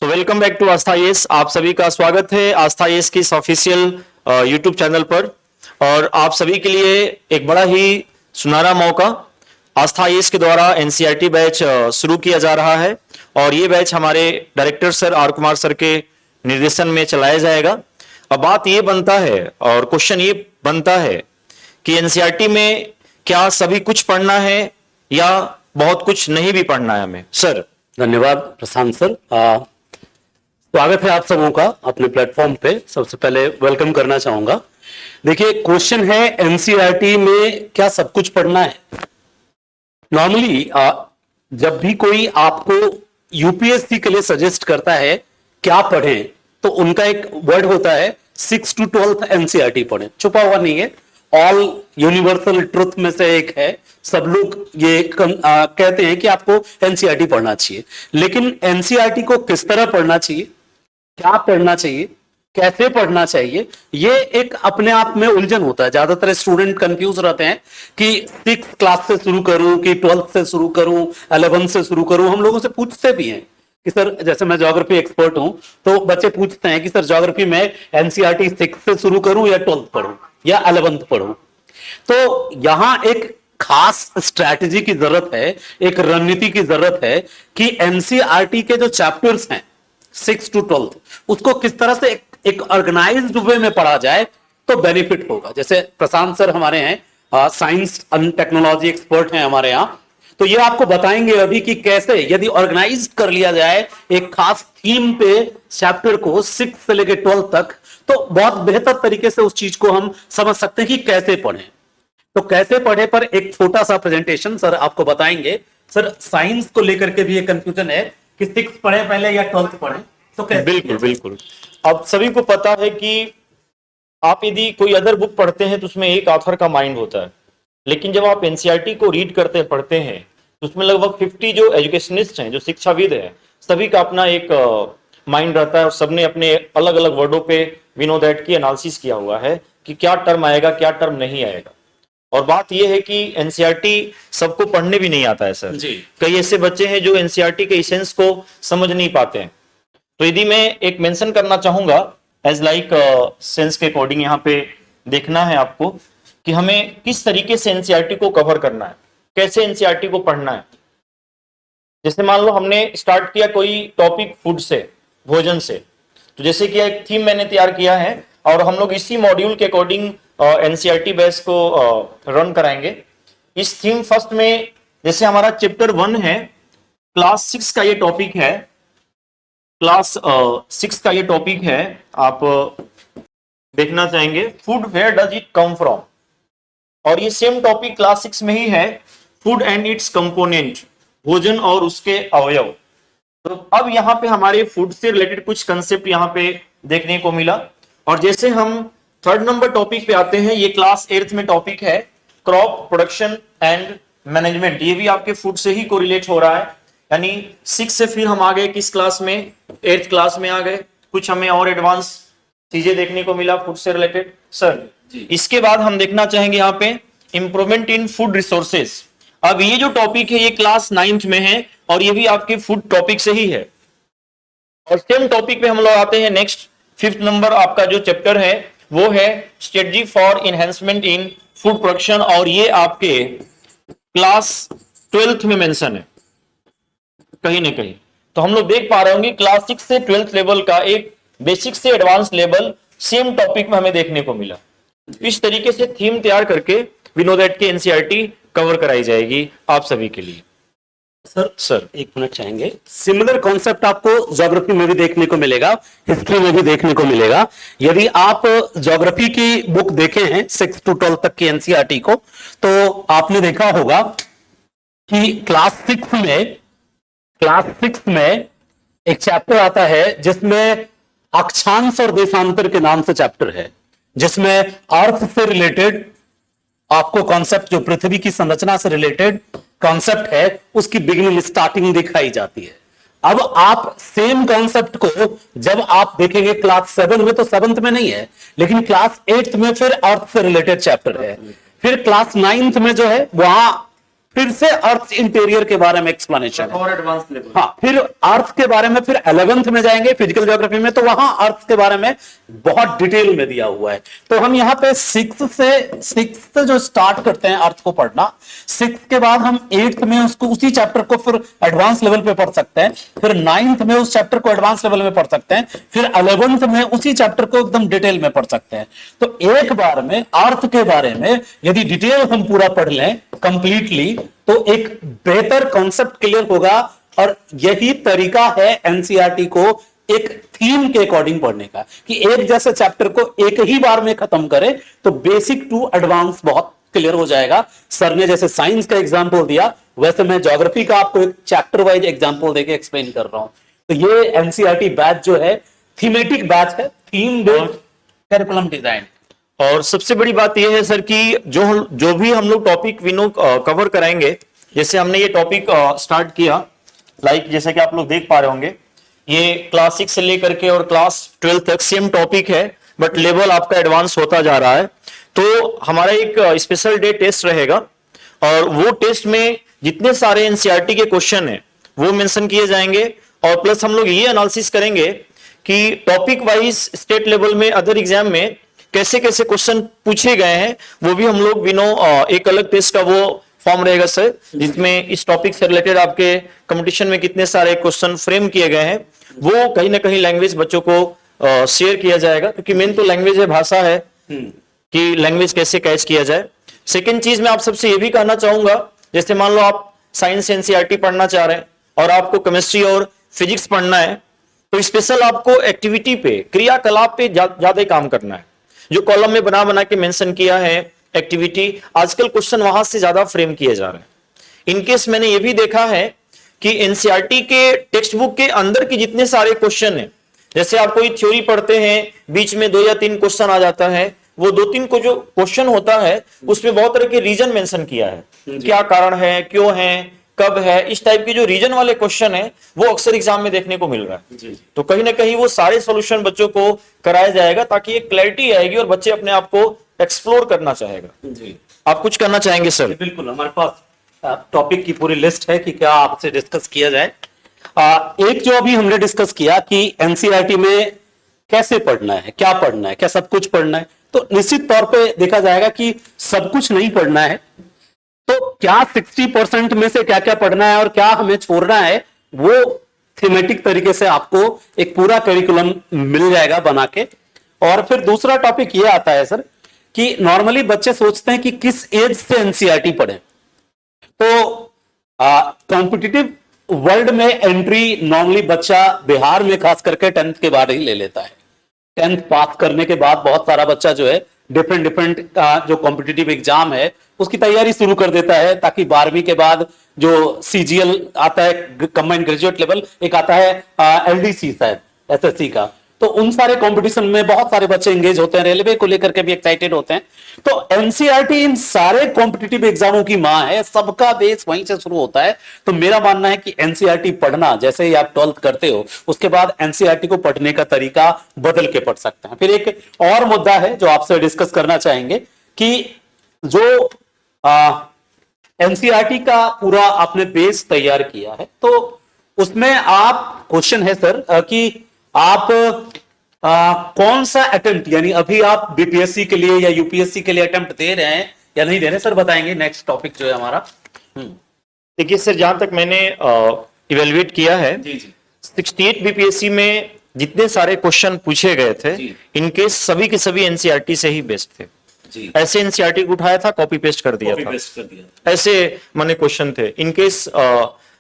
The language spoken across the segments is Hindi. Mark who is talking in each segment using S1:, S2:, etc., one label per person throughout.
S1: Welcome back to Aastha IAS. आप सभी का स्वागत है आस्था आईएएस की इस ऑफिशियल यूट्यूब चैनल पर। और आप सभी के लिए एक बड़ा ही सुनहरा मौका, आस्था आईएएस के द्वारा एनसीईआरटी बैच शुरू किया जा रहा है और ये बैच हमारे director sir R Kumar sir के निर्देशन में चलाया जाएगा। अब बात ये बनता है और क्वेश्चन ये बनता है कि एनसीईआरटी में क्या सभी कुछ पढ़ना है या बहुत कुछ नहीं भी पढ़ना है हमें? सर
S2: धन्यवाद प्रशांत सर। स्वागत है आप सबों का अपने प्लेटफॉर्म पे। सबसे पहले वेलकम करना चाहूंगा। देखिए, क्वेश्चन है एनसीईआरटी में क्या सब कुछ पढ़ना है। नॉर्मली जब भी कोई आपको यूपीएससी के लिए सजेस्ट करता है क्या पढ़ें, तो उनका एक वर्ड होता है 6 to 12th एनसीईआरटी पढ़ें। छुपा हुआ नहीं है, ऑल यूनिवर्सल ट्रुथ में से एक है। सब लोग ये कहते हैं कि आपको एनसीईआरटी पढ़ना चाहिए, लेकिन एनसीईआरटी को किस तरह पढ़ना चाहिए, क्या पढ़ना चाहिए, कैसे पढ़ना चाहिए, ये एक अपने आप में उलझन होता है। ज्यादातर स्टूडेंट कंफ्यूज रहते हैं कि 6th क्लास से शुरू करूं कि 12th से शुरू करूं, 11th से शुरू करूं। हम लोगों से पूछते भी हैं कि सर, जैसे मैं ज्योग्राफी एक्सपर्ट हूं, तो बच्चे पूछते हैं कि सर ज्योग्राफी में एनसीईआरटी 6 से शुरू करूं या 12th पढ़ूं या 11th पढ़ूं। तो यहां एक खास स्ट्रैटेजी की जरूरत है, एक रणनीति की जरूरत है कि एनसीईआरटी के जो चैप्टर्स हैं 6 to 12th, उसको किस तरह से एक ऑर्गेनाइज्ड वे में पढ़ा जाए तो बेनिफिट होगा। जैसे प्रशांत सर हमारे हैं, साइंस एंड टेक्नोलॉजी एक्सपर्ट हैं हमारे यहां, तो ये आपको बताएंगे अभी कि कैसे यदि ऑर्गेनाइज कर लिया जाए एक खास थीम पे चैप्टर को 6 से लेकर 12 तक, तो बहुत बेहतर तरीके से उस चीज को हम समझ सकते हैं कि कैसे पढ़ें। तो कैसे पढ़े पर एक छोटा सा प्रेजेंटेशन सर आपको बताएंगे। सर, साइंस को लेकर के भी एक कंफ्यूजन है कि 6 पढ़े पहले या 12th पढ़े, तो कैसे?
S1: बिल्कुल बिल्कुल। अब सभी को पता है कि आप यदि कोई अदर बुक पढ़ते हैं तो उसमें एक ऑथर का माइंड होता है, लेकिन जब आप एनसीईआरटी को रीड करते हैं, पढ़ते हैं, तो उसमें लगभग 50 जो एजुकेशनिस्ट हैं, जो शिक्षाविद हैं, सभी का अपना एक माइंड रहता है और सबने अपने अलग अलग वर्डों पे वी नो दैट की एनालिसिस किया हुआ है कि क्या टर्म आएगा, क्या टर्म नहीं आएगा। और बात यह है कि एनसीईआरटी सबको पढ़ने भी नहीं आता है सर जी। कई ऐसे बच्चे हैं जो एनसीईआरटी के एसेंस को समझ नहीं पाते हैं। तो यदि मैं एक मेंशन करना चाहूंगा एज लाइक सेंस के अकॉर्डिंग, यहाँ पे देखना है आपको कि हमें किस तरीके से एनसीईआरटी को कवर करना है, कैसे एनसीईआरटी को पढ़ना है। जैसे मान लो हमने स्टार्ट किया कोई टॉपिक फूड से, भोजन से, तो जैसे कि एक थीम मैंने तैयार किया है और हम लोग इसी मॉड्यूल के अकॉर्डिंग एनसीईआरटी बैच को रन कराएंगे। इस थीम फर्स्ट में जैसे हमारा चैप्टर 1 है, क्लास 6 का ये टॉपिक है, क्लास 6 का ये टॉपिक है। आप देखना चाहेंगे food where does it come from, और ये सेम टॉपिक क्लास 6 में ही है, फूड एंड इट्स कंपोनेंट, भोजन और उसके अवयव। तो अब यहाँ पे हमारे फूड से रिलेटेड कुछ कंसेप्ट यहाँ पे देखने को मिला। और जैसे हम 3rd नंबर टॉपिक पे आते हैं, ये क्लास 8th में टॉपिक है, क्रॉप प्रोडक्शन एंड मैनेजमेंट। ये भी आपके फूड से ही कोरिलेट हो रहा है, यानी 6 से फिर हम आ गए किस क्लास में, 8th क्लास में आ गए। कुछ हमें और एडवांस चीजें देखने को मिला फूड से रिलेटेड सर। इसके बाद हम देखना चाहेंगे यहाँ पे इंप्रूवमेंट इन फूड रिसोर्सेज। अब ये जो टॉपिक है ये क्लास 9th में है और ये भी आपके फूड टॉपिक से ही है। और सेम टॉपिक पे हम लोग आते हैं नेक्स्ट 5th नंबर आपका जो चैप्टर है वो है strategy for enhancement in food production, और ये आपके क्लास 12th में मेंशन है कहीं ना कहीं। तो हम लोग देख पा रहे होंगे क्लास 6 से 12th लेवल का एक बेसिक से एडवांस लेवल सेम टॉपिक में हमें देखने को मिला। इस तरीके से थीम तैयार करके वी नो दैट की एनसीईआरटी कवर कराई जाएगी आप सभी के लिए।
S2: सर 1 मिनट चाहेंगे। सिमिलर कॉन्सेप्ट आपको ज्योग्राफी में भी देखने को मिलेगा, हिस्ट्री में भी देखने को मिलेगा। यदि आप ज्योग्राफी की बुक देखे हैं 6 to 12 तक की एनसीईआरटी को, तो आपने देखा होगा कि क्लास 6 में एक चैप्टर आता है जिसमें अक्षांश और देशांतर के नाम से चैप्टर है, जिसमें अर्थ से रिलेटेड आपको कॉन्सेप्ट, जो पृथ्वी की संरचना से रिलेटेड कॉन्सेप्ट है, उसकी बिगिनिंग स्टार्टिंग दिखाई जाती है। अब आप सेम कॉन्सेप्ट को जब आप देखेंगे क्लास 7 में, तो 7th में नहीं है, लेकिन क्लास 8th में फिर अर्थ से रिलेटेड चैप्टर है। फिर क्लास 9th में जो है वहां फिर से अर्थ इंटीरियर के बारे में एक्सप्लेनेशन है।
S1: और एडवांस लेवल।
S2: हाँ, फिर अर्थ के बारे में फिर 11th में जाएंगे फिजिकल ज्योग्राफी में, तो वहां अर्थ के बारे में बहुत डिटेल में दिया हुआ है। तो हम यहाँ पे 6th जो स्टार्ट करते हैं अर्थ को पढ़ना, 6th के बाद हम 8th में उसको उसी चैप्टर को फिर एडवांस लेवल पे पढ़ सकते हैं, फिर 9th में उस चैप्टर को एडवांस लेवल में पढ़ सकते हैं, फिर 11th में उसी चैप्टर को एकदम डिटेल में पढ़ सकते हैं। तो एक बार में अर्थ के बारे में यदि डिटेल हम पूरा पढ़ लें कंप्लीटली, तो एक बेहतर कॉन्सेप्ट क्लियर होगा। और यही तरीका है एनसीईआरटी को एक थीम के अकॉर्डिंग पढ़ने का, कि एक जैसे चैप्टर को एक ही बार में खत्म करें तो बेसिक टू एडवांस बहुत क्लियर हो जाएगा। सर ने जैसे साइंस का एग्जांपल दिया, वैसे मैं ज्योग्राफी का आपको एक चैप्टर वाइज एग्जांपल देके एक्सप्लेन कर रहा हूं। तो ये एनसीईआरटी बैच जो है थीमेटिक बैच है, थीम बेस्ड करिकुलम डिजाइन।
S1: और सबसे बड़ी बात यह है सर कि जो भी हम लोग टॉपिक विनो कवर कराएंगे, जैसे हमने ये टॉपिक स्टार्ट किया, लाइक जैसे कि आप लोग देख पा रहे होंगे, ये क्लास 6 से लेकर के और क्लास 12 तक सेम टॉपिक है, बट लेवल आपका एडवांस होता जा रहा है। तो हमारा एक स्पेशल डे टेस्ट रहेगा, और वो टेस्ट में जितने सारे एनसीईआरटी के क्वेश्चन है वो मेंशन किए जाएंगे, और प्लस हम लोग ये एनालिसिस करेंगे कि टॉपिक वाइज स्टेट लेवल में अदर एग्जाम में कैसे कैसे क्वेश्चन पूछे गए हैं, वो भी हम लोग विनो एक अलग टेस्ट का वो फॉर्म रहेगा सर, जिसमें इस टॉपिक से रिलेटेड आपके कंपटीशन में कितने सारे क्वेश्चन फ्रेम किए गए हैं, वो कहीं ना कहीं लैंग्वेज बच्चों को शेयर किया जाएगा, क्योंकि मेन तो लैंग्वेज है, भाषा है कि लैंग्वेज कैसे कैच किया जाए। सेकेंड चीज मैं आप सबसे ये भी कहना चाहूंगा, जैसे मान लो आप साइंस एनसीईआरटी पढ़ना चाह रहे हैं और आपको केमिस्ट्री और फिजिक्स पढ़ना है, तो स्पेशल आपको एक्टिविटी पे, क्रियाकलाप पे ज्यादा काम करना है। जो कॉलम में बना बना के मेंशन किया है एक्टिविटी, आजकल क्वेश्चन वहां से ज्यादा फ्रेम किए जा रहे हैं। इनकेस मैंने ये भी देखा है कि एनसीईआरटी के टेक्स्ट बुक के अंदर के जितने सारे क्वेश्चन हैं, जैसे आप कोई थ्योरी पढ़ते हैं, बीच में 2 या 3 क्वेश्चन आ जाता है, वो 2-3 को जो क्वेश्चन होता है उसमें बहुत तरह के रीजन मेंशन किया है, क्या कारण है, क्यों है, कब है, इस टाइप के जो रीजन वाले क्वेश्चन है वो अक्सर एग्जाम में देखने को मिल रहा है। तो कहीं ना कहीं वो सारे सॉल्यूशन बच्चों को कराया जाएगा, ताकि एक क्लैरिटी आएगी और बच्चे अपने आप को एक्सप्लोर करना चाहेगा।
S2: जी,
S1: आप कुछ करना चाहेंगे सर?
S2: बिल्कुल, हमारे पास टॉपिक की पूरी लिस्ट है कि क्या आपसे डिस्कस किया जाए। एक जो अभी हमने डिस्कस किया कि एनसीईआरटी में कैसे पढ़ना है, क्या पढ़ना है, क्या सब कुछ पढ़ना है, तो निश्चित तौर पे देखा जाएगा कि सब कुछ नहीं पढ़ना है। तो क्या 60% में से क्या क्या पढ़ना है और क्या हमें छोड़ना है, वो थीमेटिक तरीके से आपको एक पूरा करिकुलम मिल जाएगा बना के। और फिर दूसरा टॉपिक ये आता है सर कि नॉर्मली बच्चे सोचते हैं कि किस एज से एनसीईआरटी पढ़े। तो कॉम्पिटिटिव वर्ल्ड में एंट्री नॉर्मली बच्चा बिहार में खास करके 10th के बाद ही ले लेता है। 10th पास करने के बाद बहुत सारा बच्चा जो है डिफरेंट जो कॉम्पिटिटिव एग्जाम है उसकी तैयारी शुरू कर देता है, ताकि 12वीं के बाद जो सीजीएल आता है कंबाइंड ग्रेजुएट लेवल, एक आता है एलडीसी शायद एसएससी का, तो उन सारे कंपटीशन में बहुत सारे बच्चे एंगेज होते हैं, रेलवे को लेकर के भी एक्साइटेड होते हैं। तो एनसीईआरटी इन सारे कॉम्पिटिटिव एग्जामों की मां है, सबका बेस वहीं से शुरू होता है। तो मेरा मानना है कि एनसीईआरटी पढ़ना, जैसे ही आप 12th करते हो उसके बाद एनसीईआरटी को पढ़ने का तरीका बदल के पढ़ सकते हैं। फिर एक और मुद्दा है जो आपसे डिस्कस करना चाहेंगे कि जो एनसीईआरटी का पूरा आपने बेस तैयार किया है, तो उसमें आप क्वेश्चन है सर कि आप कौन सा अटेम्प्ट, यानी अभी आप बीपीएससी के लिए या यूपीएससी के लिए अटेम्प्ट दे रहे हैं या नहीं दे रहे, सर बताएंगे। नेक्स्ट टॉपिक जो है हमारा।
S1: देखिए सर, जहां तक मैंने इवेल्युएट किया है,
S2: जी जी
S1: 68 बीपीएससी में जितने सारे क्वेश्चन पूछे गए थे, इनके सभी के सभी एनसीईआरटी से ही बेस्ड थे।
S2: जी,
S1: ऐसे एनसीईआरटी को उठाया था, कॉपी पेस्ट कर दिया था, ऐसे माने क्वेश्चन थे। इनकेस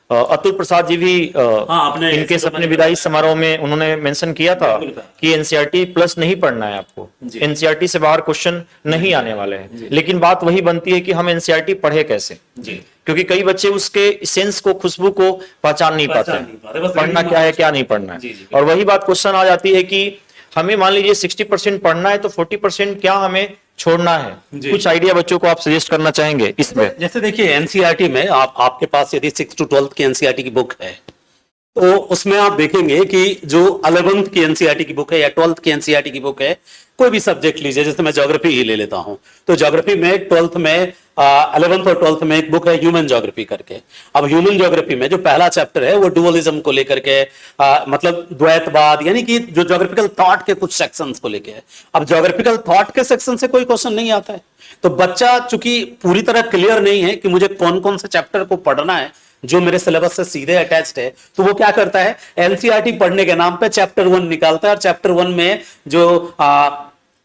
S1: अतुल प्रसाद जी भी इनकेस अपने विदाई समारोह में उन्होंने मेंशन किया था कि एनसीईआरटी प्लस नहीं पढ़ना है आपको, एनसीईआरटी से बाहर क्वेश्चन नहीं आने वाले हैं। लेकिन बात वही बनती है कि हम एनसीईआरटी पढ़े कैसे, क्योंकि कई बच्चे उसके सेंस को, खुशबू को पहचान नहीं पाते, पढ़ना क्या है क्या नहीं पढ़ना है। और वही बात क्वेश्चन आ जाती है कि हमें मान लीजिए 60% पढ़ना है, तो 40% क्या हमें छोड़ना है। कुछ आइडिया बच्चों को आप सजेस्ट करना चाहेंगे इसमें?
S2: जैसे देखिए एनसीईआरटी में आपके पास यदि 6 to 12 की एनसीईआरटी की बुक है, तो उसमें आप देखेंगे कि जो 11th की एनसीईआरटी की बुक है या 12th की एनसीईआरटी की बुक है, कोई भी सब्जेक्ट लीजिए, जैसे मैं ज्योग्राफी ही ले लेता हूं, तो ज्योग्राफी में 12th में 11th और 12th में एक बुक है ह्यूमन ज्योग्राफी करके। अब ह्यूमन ज्योग्राफी में जो पहला चैप्टर है वो डुअलिज्म को लेकर के, मतलब द्वैतवाद, यानी कि जो ज्योग्राफिकल थॉट के कुछ सेक्शंस को लेकर है। अब ज्योग्राफिकल थॉट के सेक्शन से कोई क्वेश्चन नहीं आता है, तो बच्चा चूंकि पूरी तरह क्लियर नहीं है कि मुझे कौन कौन से चैप्टर को पढ़ना है जो मेरे सिलेबस से सीधे अटैच्ड है, तो वो क्या करता है, एनसीईआरटी पढ़ने के नाम पे चैप्टर 1 निकालता है, और चैप्टर 1 में जो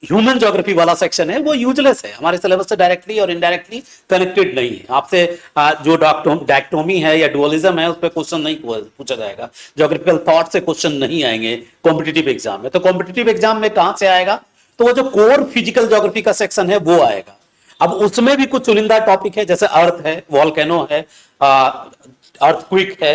S2: ह्यूमन ज्योग्राफी वाला सेक्शन है वो यूजलेस है, हमारे सिलेबस से डायरेक्टली और इनडायरेक्टली कनेक्टेड नहीं है। आपसे जो डायक्टोमी है या डुअलिज्म है उस पर क्वेश्चन नहीं पूछा जाएगा, ज्योग्राफिकल थॉट से क्वेश्चन नहीं आएंगे कॉम्पिटिटिव एग्जाम में। तो कॉम्पिटिटिव एग्जाम में कहां से आएगा, तो वो जो कोर फिजिकल ज्योग्राफी का सेक्शन है वो आएगा। अब उसमें भी कुछ चुनिंदा टॉपिक है, जैसे अर्थ है, वॉल्केनो है, अर्थक्वेक है,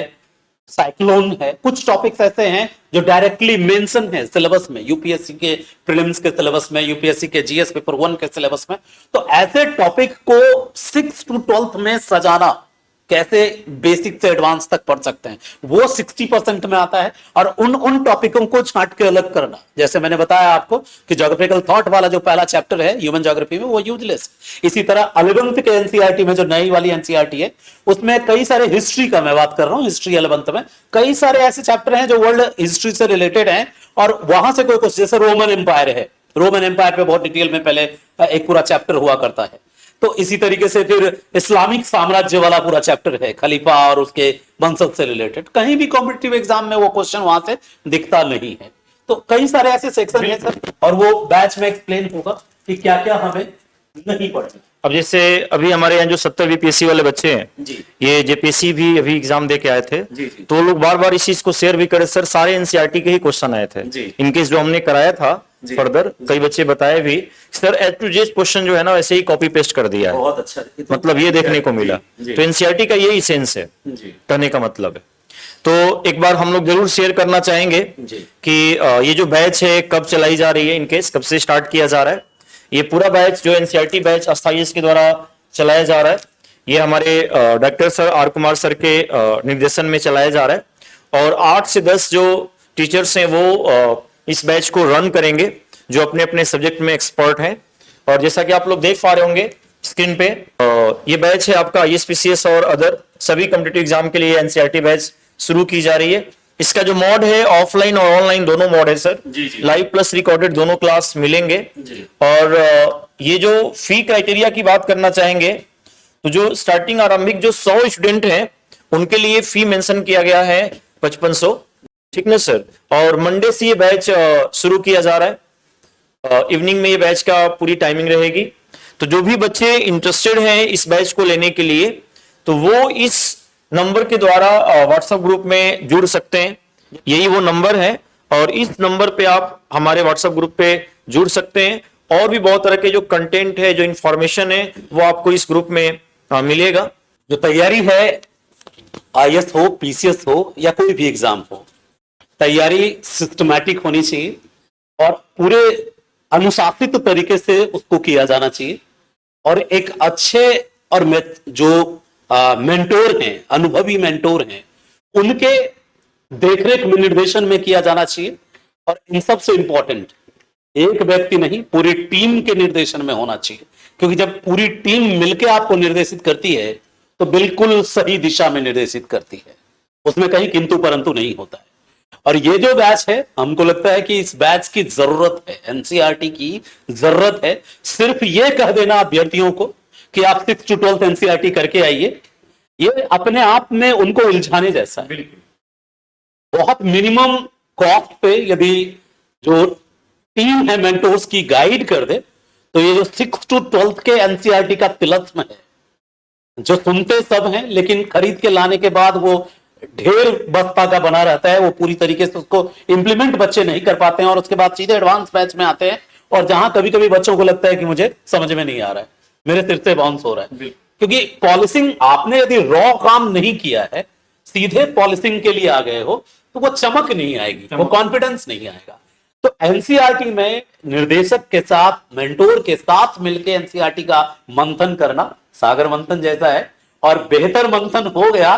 S2: साइक्लोन है, कुछ टॉपिक्स ऐसे हैं जो डायरेक्टली मेंशन है सिलेबस में, यूपीएससी के प्रीलिम्स के सिलेबस में, यूपीएससी के जीएस पेपर 1 के सिलेबस में। तो ऐसे टॉपिक को 6 to 12th में सजाना, कैसे बेसिक से एडवांस तक पढ़ सकते हैं, वो 60% में आता है। और उन टॉपिकों को छांट के अलग करना, जैसे मैंने बताया आपको कि ज्योग्राफिकल थॉट वाला जो पहला चैप्टर है ह्यूमन ज्योग्राफी में वो यूजलेस। इसी तरह 11th के एनसीईआरटी में जो नई वाली एनसीईआरटी है उसमें कई सारे हिस्ट्री का मैं बात कर रहा हूं, हिस्ट्री 11th में कई सारे ऐसे चैप्टर हैं जो वर्ल्ड हिस्ट्री से रिलेटेड हैं, और वहां से कोई कुछ, जैसे रोमन एम्पायर है, रोमन एम्पायर पे बहुत डिटेल में पहले एक पूरा चैप्टर हुआ करता है। तो इसी तरीके से फिर इस्लामिक साम्राज्य वाला पूरा चैप्टर है, खलीफा और उसके वंशज से रिलेटेड, कहीं भी कॉम्पिटिटिव एग्जाम में वो क्वेश्चन वहां से दिखता नहीं है। तो कई सारे ऐसे सेक्शन है सर, और वो बैच में एक्सप्लेन होगा कि क्या क्या हमें नहीं पढ़ना।
S1: अब जैसे अभी हमारे यहाँ जो 70 बीपीएससी वाले बच्चे हैं, ये जेपीएससी भी अभी एग्जाम दे के आए थे, तो लोग बार बार इस चीज को शेयर भी करे, सर सारे एनसीईआरटी के ही क्वेश्चन आए थे इनकेस जो हमने कराया था फर्दर, कई बच्चे बताए भी sir A to Z question जो है ना वैसे ही कॉपी पेस्ट कर दिया है।
S2: बहुत अच्छा,
S1: मतलब ये देखने को मिला। तो एनसीईआरटी का यही सेंस है कहने का मतलब है। तो एक बार हम लोग जरूर शेयर करना चाहेंगे कि ये जो बैच है कब चलाई जा रही है, इनकेस कब से स्टार्ट किया जा रहा है। ये पूरा बैच जो एनसीईआरटी बैच अस्थाई के द्वारा चलाया जा रहा है, ये हमारे doctor sir R Kumar sir के निर्देशन में चलाया जा रहा है, और 8 से 10 जो टीचर्स हैं वो इस बैच को रन करेंगे जो अपने अपने सब्जेक्ट में एक्सपर्ट हैं। और जैसा कि आप लोग देख पा रहे होंगे स्क्रीन पे, ये बैच है आपका आईएसपीसीएस और अदर सभी कॉम्पिटिटिव एग्जाम के लिए एनसीईआरटी बैच शुरू की जा रही है। इसका जो मोड है ऑफलाइन और ऑनलाइन दोनों मोड है सर, लाइव प्लस रिकॉर्डेड दोनों क्लास मिलेंगे। और ये जो फी क्राइटेरिया की बात करना चाहेंगे, तो जो स्टार्टिंग आरंभिक जो 100 स्टूडेंट हैं उनके लिए फी मेंशन किया गया है 5500, ठीक ना सर। और मंडे से ये बैच शुरू किया जा रहा है, इवनिंग में ये बैच का पूरी टाइमिंग रहेगी। तो जो भी बच्चे इंटरेस्टेड हैं इस बैच को लेने के लिए, तो वो इस नंबर के द्वारा व्हाट्सएप ग्रुप में जुड़ सकते हैं, यही वो नंबर है, और इस नंबर पे आप हमारे व्हाट्सएप ग्रुप पे जुड़ सकते हैं। और भी बहुत तरह के जो कंटेंट है, जो इंफॉर्मेशन है, वो आपको इस ग्रुप में मिलेगा।
S2: जो तैयारी है, आईएएस हो, पीसीएस हो या कोई भी एग्जाम हो, तैयारी सिस्टमैटिक होनी चाहिए और पूरे अनुशासित तरीके से उसको किया जाना चाहिए। और एक अच्छे और जो मेंटोर हैं, अनुभवी मेंटोर हैं, उनके देखरेख में निर्देशन में किया जाना चाहिए। और इन सबसे इंपॉर्टेंट, एक व्यक्ति नहीं, पूरी टीम के निर्देशन में होना चाहिए, क्योंकि जब पूरी टीम मिलकर आपको निर्देशित करती है तो बिल्कुल सही दिशा में निर्देशित करती है, उसमें कहीं किंतु परंतु नहीं होता है। और ये जो बैच है, हमको लगता है कि इस बैच की जरूरत है, एनसीईआरटी की जरूरत है। सिर्फ ये कह देना अभ्यर्थियों को कि आप 6 to 12 एनसीईआरटी करके आइए, ये अपने आप में उनको उलझाने जैसा है। बहुत मिनिमम कॉस्ट पे यदि जो टीम है मेंटोर्स की गाइड कर दे, तो ये जो 6 to 12 के एनसीईआरटी का तिलस्म है, जो सुनते सब हैं लेकिन खरीद के लाने के बाद वो ढेर बस्ता का बना रहता है, वो पूरी तरीके से उसको इंप्लीमेंट बच्चे नहीं कर पाते हैं, और उसके बाद सीधे एडवांस बैच में आते हैं। और जहां कभी कभी बच्चों को लगता है कि मुझे समझ में नहीं आ रहा है, मेरे सिर से बाउंस हो रहा है, क्योंकि पॉलिसिंग आपने यदि रॉ काम नहीं किया है, सीधे पॉलिसिंग के लिए आ गए हो, तो वो चमक नहीं आएगी, वो कॉन्फिडेंस नहीं आएगा। तो एनसीईआरटी में निर्देशक के साथ, मेंटोर के साथ मिलकर एनसीईआरटी का मंथन करना सागर मंथन जैसा है, और बेहतर मंथन हो गया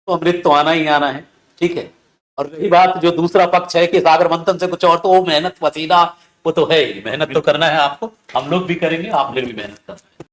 S2: तो अमृत तो आना ही आना है। ठीक है,
S3: और रही बात जो दूसरा पक्ष है कि सागर मंथन से कुछ और, तो वो मेहनत पसीना वो तो है ही, मेहनत तो करना है आपको, हम लोग भी करेंगे, आप लोग भी मेहनत करना है।